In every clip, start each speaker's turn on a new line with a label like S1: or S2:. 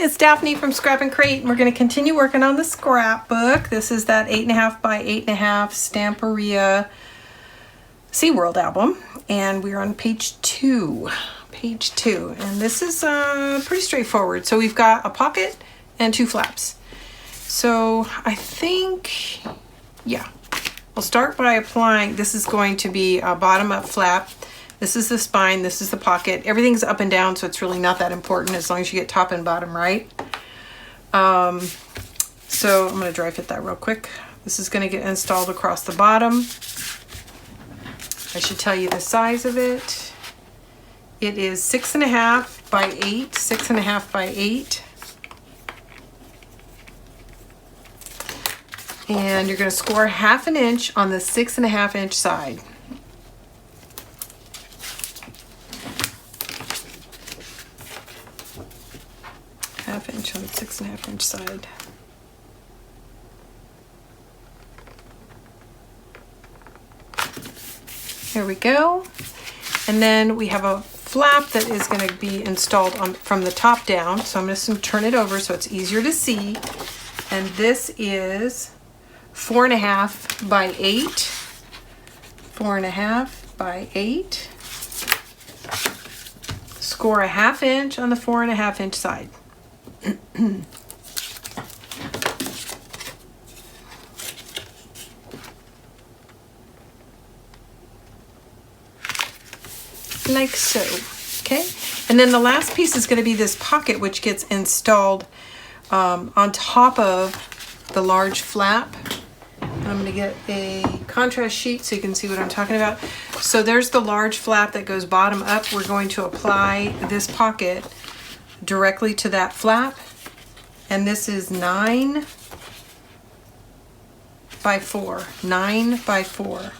S1: it's Daphne from Scrap and Crate, and we're going to continue working on the scrapbook. This is that 8.5 by 8.5 Stamperia Sea World album, and we're on page 2. Page 2, and this is pretty straightforward. So we've got a pocket and 2 flaps. So I think, yeah, we'll start by applying. This is going to be a bottom-up flap. This is the spine, this is the pocket. Everything's up and down, so it's really not that important as long as you get top and bottom right. So I'm gonna dry fit that real quick. This is gonna get installed across the bottom. I should tell you the size of it. It is 6.5 by 8, 6.5 by 8. And you're gonna score 1/2 inch on the 6.5 inch side. Half inch on the 6.5 inch side. Here we go. And then we have a flap that is going to be installed on from the top down. So I'm just going to turn it over so it's easier to see. And this is 4.5 by 8. 4.5 by 8. Score 1/2 inch on the 4.5 inch side. Like so. Okay, and then the last piece is going to be this pocket, which gets installed on top of the large flap. I'm going to get a contrast sheet so you can see what I'm talking about. So there's the large flap that goes bottom up. We're going to apply this pocket directly to that flap, and this is 9 by 4. 9 by 4.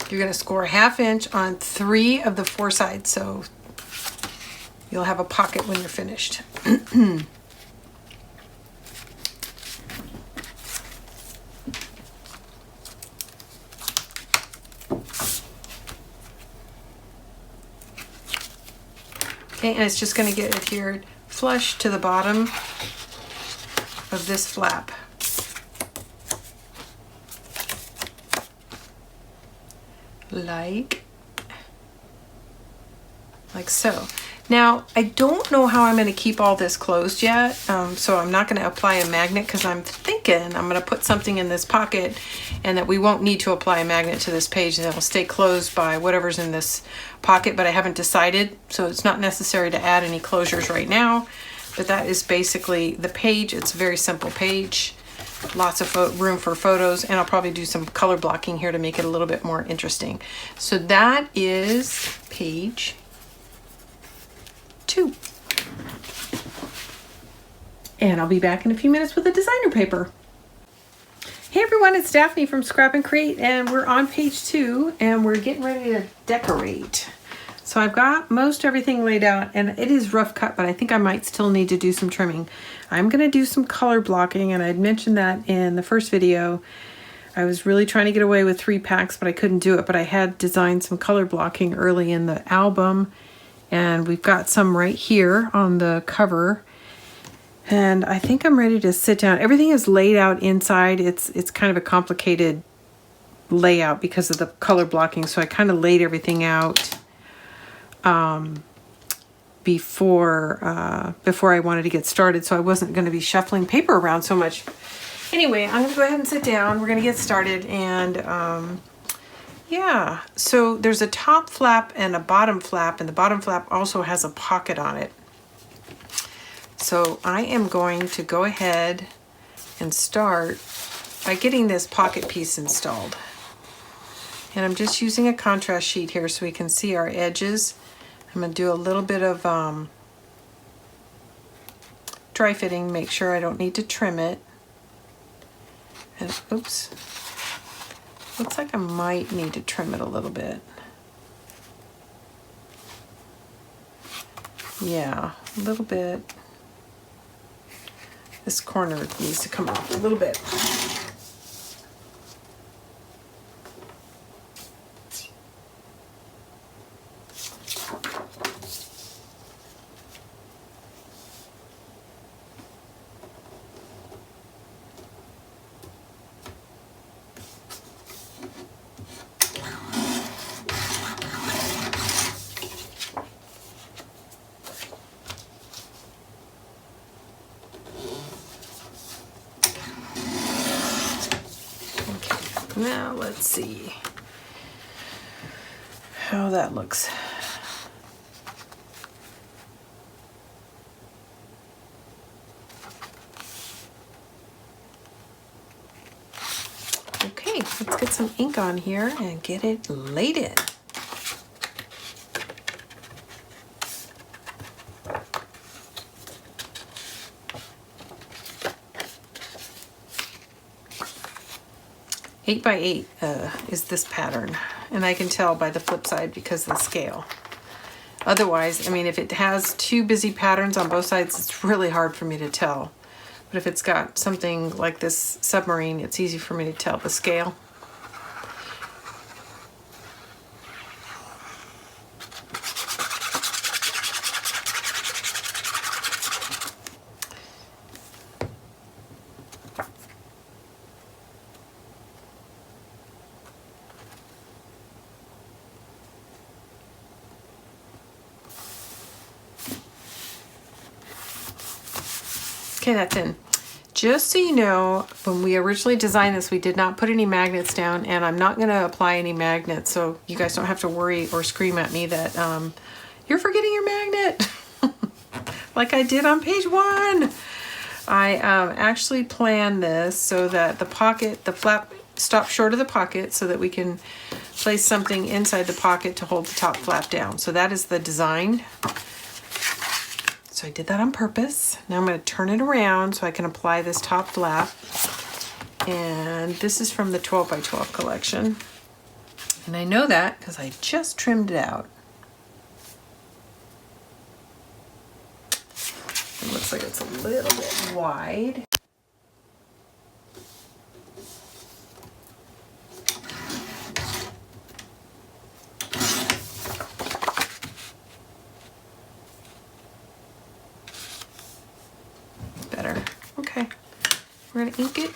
S1: You're going to score 1/2 inch on 3 of the 4 sides, so you'll have a pocket when you're finished. Okay, and it's just going to get adhered flush to the bottom of this flap. Like so. Now, I don't know how I'm going to keep all this closed yet, so I'm not going to apply a magnet because I'm thinking I'm going to put something in this pocket and that we won't need to apply a magnet to this page, and it'll stay closed by whatever's in this pocket, but I haven't decided, so it's not necessary to add any closures right now. But that is basically the page. It's a very simple page. Lots of room for photos, and I'll probably do some color blocking here to make it a little bit more interesting. So that is page 2. And I'll be back in a few minutes with the designer paper. Hey everyone, it's Daphne from Scrap and Crate, and we're on page 2, and we're getting ready to decorate. So I've got most everything laid out, and it is rough cut, but I think I might still need to do some trimming. I'm going to do some color blocking, and I'd mentioned that in the first video. I was really trying to get away with 3 packs, but I couldn't do it. But I had designed some color blocking early in the album, and we've got some right here on the cover. And I think I'm ready to sit down. Everything is laid out inside. It's kind of a complicated layout because of the color blocking, so I kind of laid everything out before I wanted to get started, so I wasn't going to be shuffling paper around so much. Anyway, I'm going to go ahead and sit down. We're going to get started, and yeah, so there's a top flap and a bottom flap, and the bottom flap also has a pocket on it. So I am going to go ahead and start by getting this pocket piece installed. And I'm just using a contrast sheet here so we can see our edges. I'm going to do a little bit of dry fitting, make sure I don't need to trim it. And oops, looks like I might need to trim it a little bit. Yeah, a little bit. This corner needs to come off a little bit. Now let's see how that looks. Okay, let's get some ink on here and get it laid in. Eight by 8 is this pattern, and I can tell by the flip side because of the scale. Otherwise, I mean, if it has two busy patterns on both sides, it's really hard for me to tell. But if it's got something like this submarine, it's easy for me to tell the scale. Okay, that's in. Just so you know, when we originally designed this, we did not put any magnets down, and I'm not going to apply any magnets, so you guys don't have to worry or scream at me that you're forgetting your magnet, like I did on page 1. I actually planned this so that the flap stops short of the pocket so that we can place something inside the pocket to hold the top flap down. So that is the design. So I did that on purpose. Now I'm going to turn it around so I can apply this top flap. And this is from the 12 by 12 collection. And I know that because I just trimmed it out. It looks like it's a little bit wide. Better. Okay. We're going to ink it.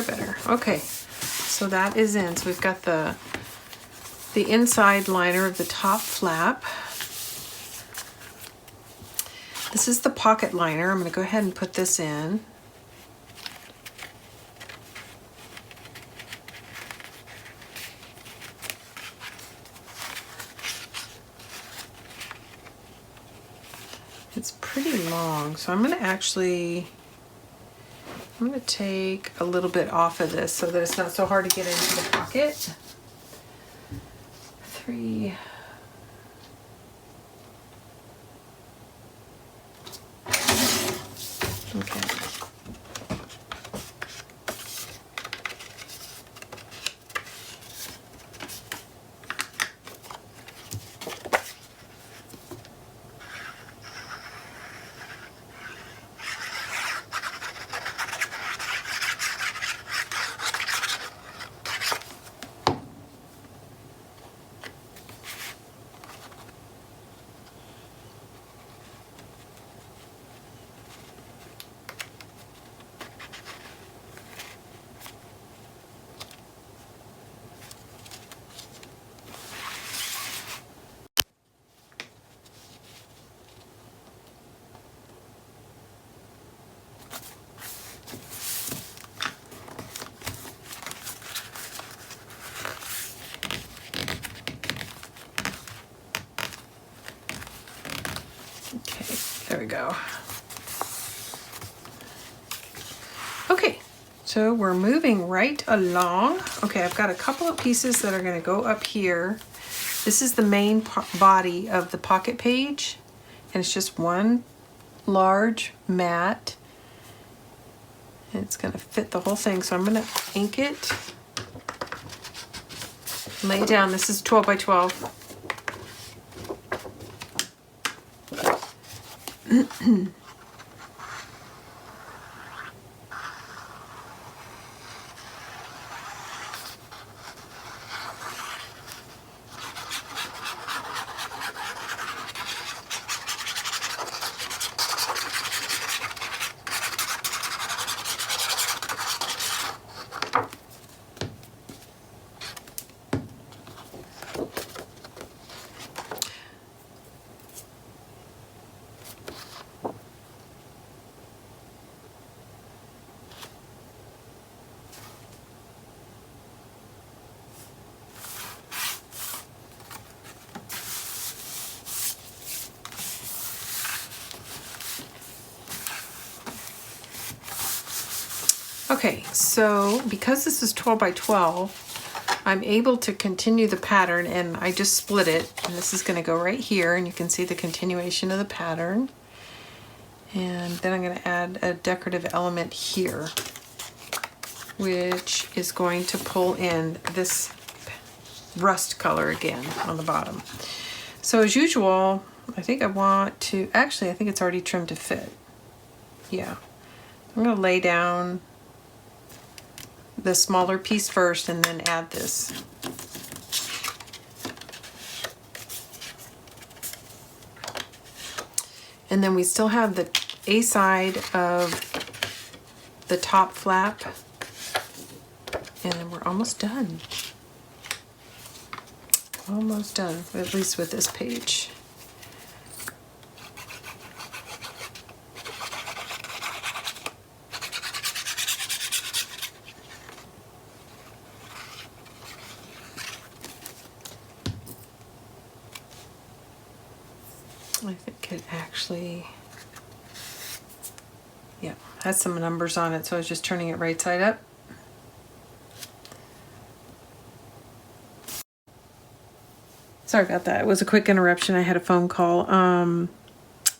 S1: Better. Okay, so that is in. So we've got the inside liner of the top flap. This is the pocket liner. I'm going to go ahead and put this in. It's pretty long, so I'm going to take a little bit off of this so that it's not so hard to get into the pocket. 3. Okay. There we go. Okay, so we're moving right along. Okay, I've got a couple of pieces that are going to go up here. This is the main body of the pocket page, and it's just one large mat. And it's going to fit the whole thing. So I'm going to ink it. Lay it down. This is 12 by 12. Okay, so because this is 12 by 12, I'm able to continue the pattern, and I just split it, and this is going to go right here, and you can see the continuation of the pattern. And then I'm going to add a decorative element here, which is going to pull in this rust color again on the bottom. So as usual, I think I want to, actually I think it's already trimmed to fit. Yeah, I'm going to lay down the smaller piece first and then add this. And then we still have the A side of the top flap, and then we're almost done. Almost done, at least with this page. I think it actually, yeah, has some numbers on it, so I was just turning it right side up. Sorry about that. It was a quick interruption. I had a phone call.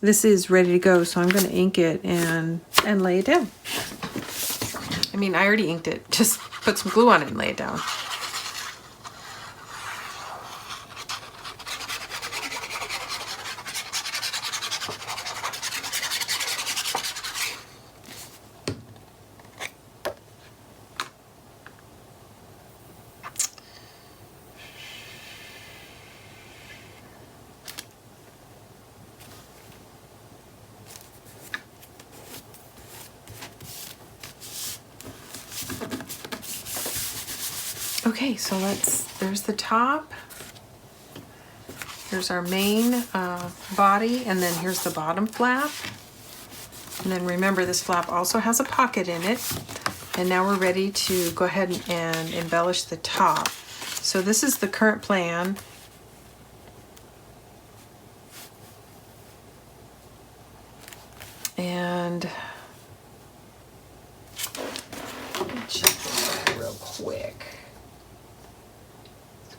S1: This is ready to go, so I'm going to ink it and lay it down. I mean, I already inked it. Just put some glue on it and lay it down. Okay, so there's the top, here's our main body, and then here's the bottom flap. And then remember, this flap also has a pocket in it. And now we're ready to go ahead and embellish the top. So this is the current plan. And let me check this out real quick.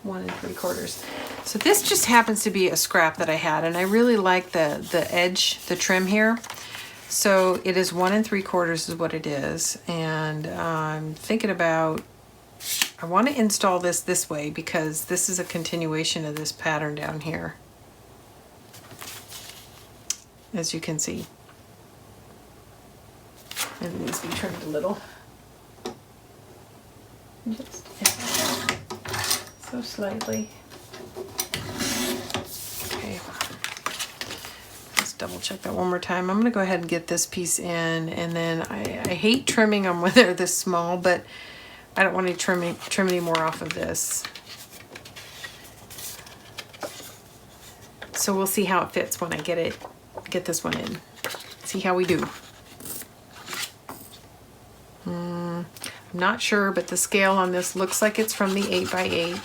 S1: 1 3/4. So this just happens to be a scrap that I had, and I really like the edge, the trim here. So it is 1 3/4 is what it is, and I'm thinking about, I want to install this way because this is a continuation of this pattern down here, as you can see. It needs to be trimmed a little. Just so slightly. Okay, let's double check that one more time. I'm gonna go ahead and get this piece in, and then I hate trimming them when they're this small, but I don't want to trim any more off of this. So we'll see how it fits when I get this one in. See how we do. I'm not sure, but the scale on this looks like it's from the 8x8.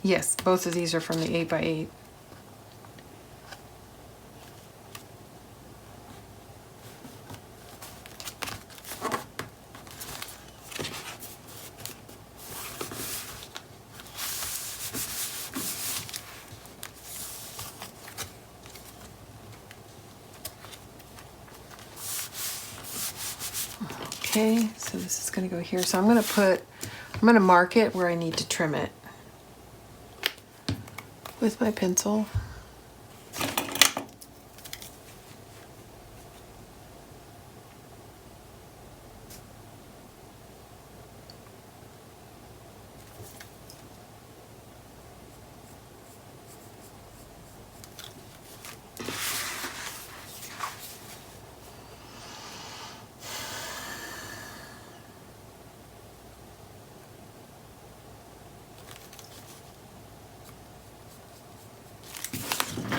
S1: Yes, both of these are from the 8x8. Okay, so this is gonna go here. So I'm gonna mark it where I need to trim it with my pencil.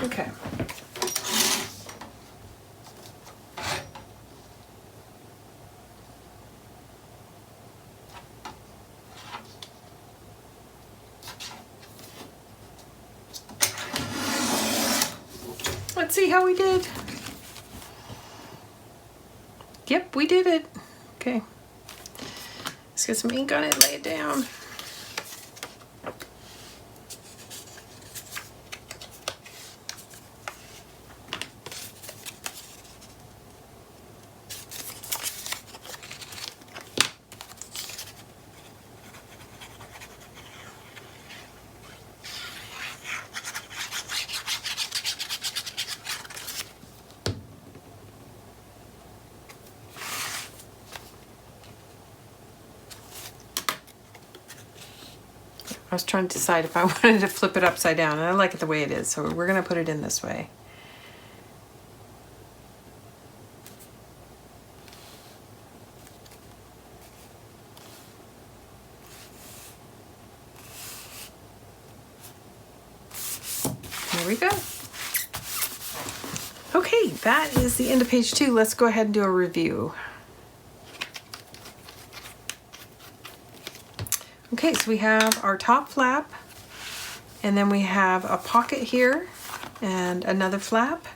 S1: Okay. Let's see how we did. Yep, we did it. Okay. Let's get some ink on it, lay it down. I was trying to decide if I wanted to flip it upside down, and I like it the way it is, so we're gonna put it in this way. There we go. Okay, that is the end of page 2. Let's go ahead and do a review. Okay, so we have our top flap, and then we have a pocket here, and another flap,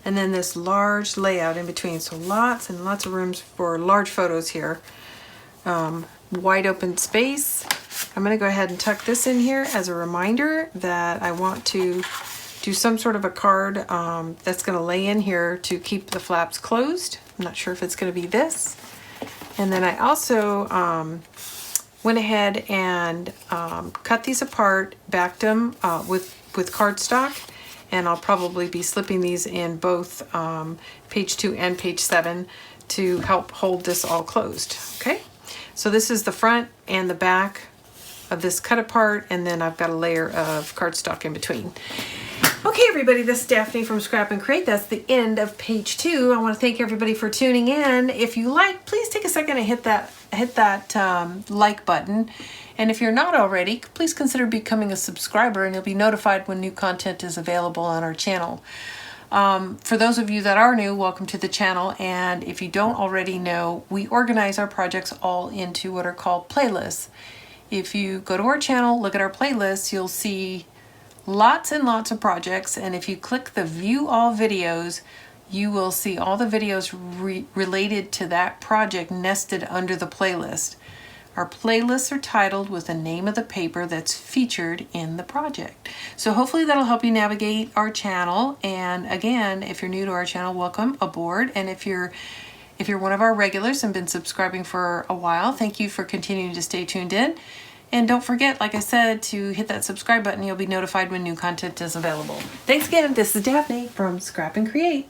S1: and then this large layout in between. So lots and lots of rooms for large photos here. Wide open space. I'm gonna go ahead and tuck this in here as a reminder that I want to do some sort of a card that's gonna lay in here to keep the flaps closed. I'm not sure if it's gonna be this. And then I also went ahead and cut these apart, backed them with cardstock, and I'll probably be slipping these in both page 2 and page 7 to help hold this all closed, okay? So this is the front and the back of this cut apart, and then I've got a layer of cardstock in between. Okay, everybody, this is Daphne from Scrap and Create. That's the end of page 2. I want to thank everybody for tuning in. If you like, please take a second and hit that like button. And if you're not already, please consider becoming a subscriber, and you'll be notified when new content is available on our channel. For those of you that are new, welcome to the channel. And if you don't already know, we organize our projects all into what are called playlists. If you go to our channel, look at our playlists, you'll see lots and lots of projects, and if you click the view all videos, you will see all the videos related to that project nested under the playlist. Our playlists are titled with the name of the paper that's featured in the project. So hopefully that'll help you navigate our channel. And again, if you're new to our channel, welcome aboard. And if you're one of our regulars and been subscribing for a while, thank you for continuing to stay tuned in. And don't forget, like I said, to hit that subscribe button. You'll be notified when new content is available. Thanks again. This is Daphne from Scrap and Create.